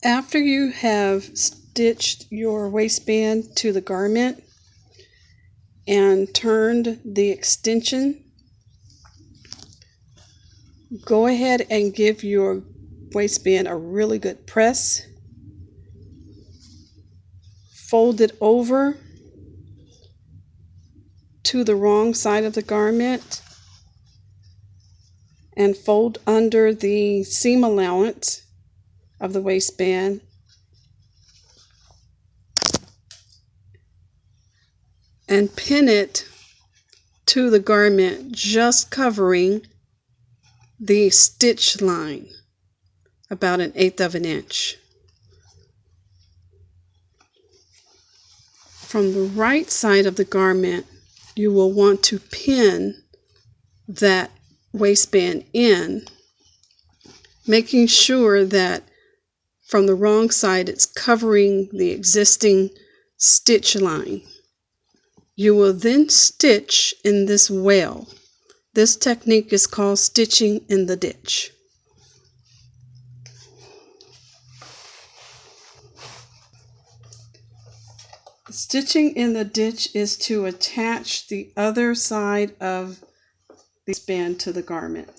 After you have stitched your waistband to the garment and turned the extension, go ahead and give your waistband a really good press. Fold it over to the wrong side of the garment and fold under the seam allowance of the waistband and pin it to the garment, just covering the stitch line about 1/8 of an inch. From the right side of the garment, you will want to pin that waistband in, making sure that from the wrong side it's covering the existing stitch line. You will then stitch in this well. This technique is called stitching in the ditch. Stitching in the ditch is to attach the other side of the waistband to the garment.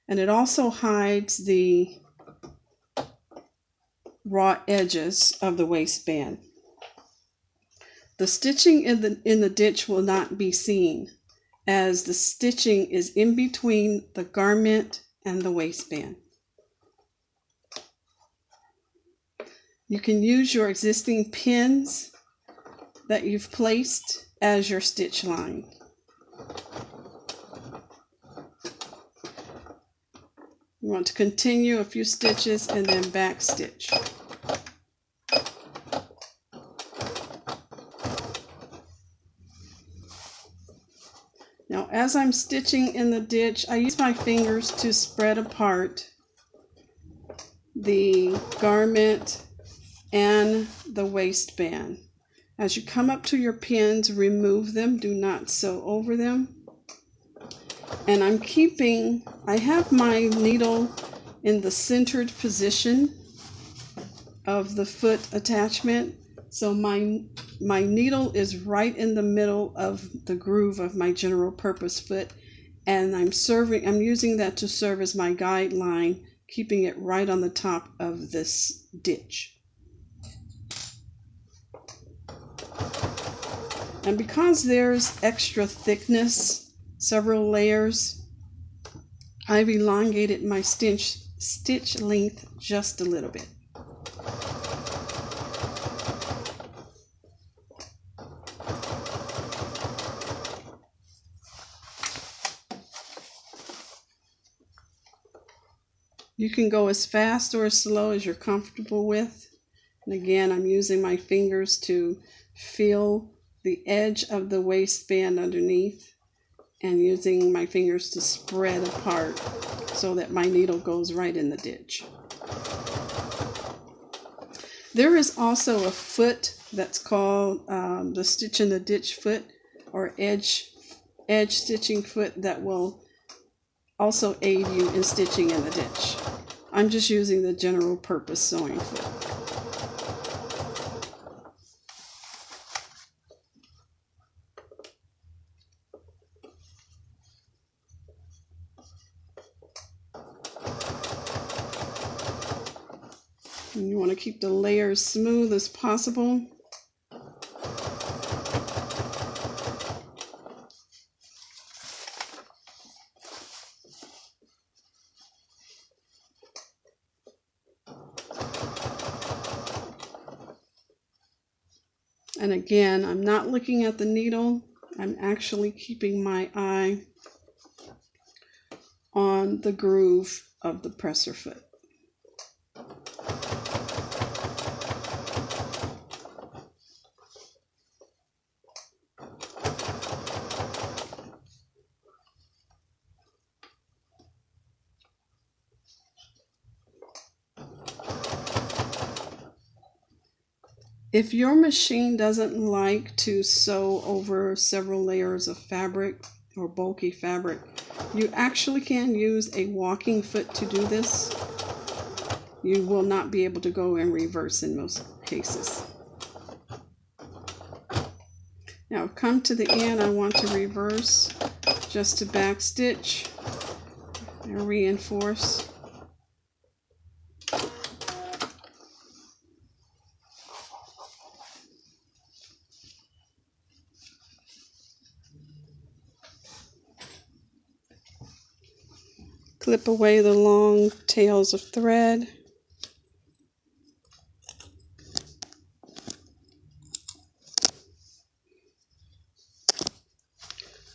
And it also hides the raw edges of the waistband. The stitching in the ditch will not be seen, as the stitching is in between the garment and the waistband. You can use your existing pins that you've placed as your stitch line. You want to continue a few stitches and then back stitch. Now, as I'm stitching in the ditch, I use my fingers to spread apart the garment and the waistband. As you come up to your pins, remove them, do not sew over them. And I have my needle in the centered position of the foot attachment. So my needle is right in the middle of the groove of my general purpose foot, and I'm using that to serve as my guideline, keeping it right on the top of this ditch. And because there's extra thickness, several layers, I've elongated my stitch length just a little bit. You can go as fast or as slow as you're comfortable with. And again, I'm using my fingers to feel the edge of the waistband underneath and using my fingers to spread apart so that my needle goes right in the ditch. There is also a foot that's called the stitch in the ditch foot, or edge stitching foot, that will also aid you in stitching in the ditch. I'm just using the general purpose sewing foot. And you want to keep the layers smooth as possible. And again, I'm not looking at the needle. I'm actually keeping my eye on the groove of the presser foot. If your machine doesn't like to sew over several layers of fabric or bulky fabric, you actually can use a walking foot to do this. You will not be able to go in reverse in most cases. Now come to the end, I want to reverse just to back stitch and reinforce. Clip away the long tails of thread.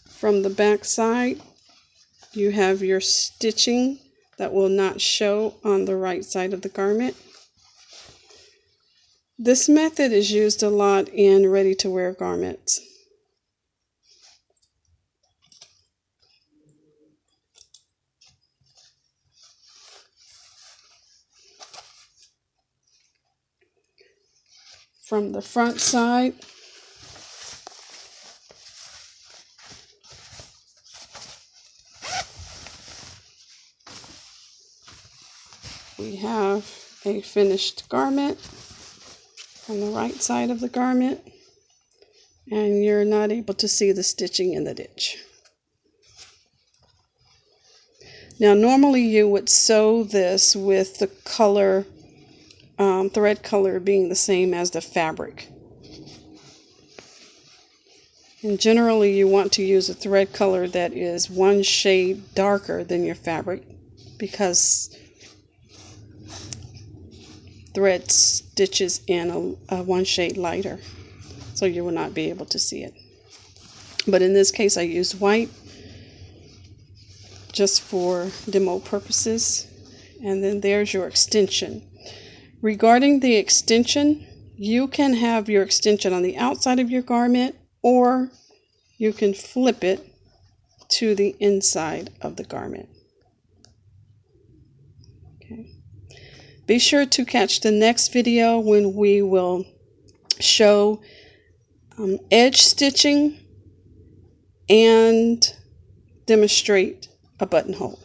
From the back side, you have your stitching that will not show on the right side of the garment. This method is used a lot in ready-to-wear garments. From the front side, we have a finished garment on the right side of the garment, and you're not able to see the stitching in the ditch. Now normally you would sew this with the color, thread color being the same as the fabric. And generally you want to use a thread color that is one shade darker than your fabric, because thread stitches in a one shade lighter, so you will not be able to see it. But in this case I used white just for demo purposes. And then there's your extension. Regarding the extension, you can have your extension on the outside of your garment, or you can flip it to the inside of the garment. Okay. Be sure to catch the next video when we will show edge stitching and demonstrate a buttonhole.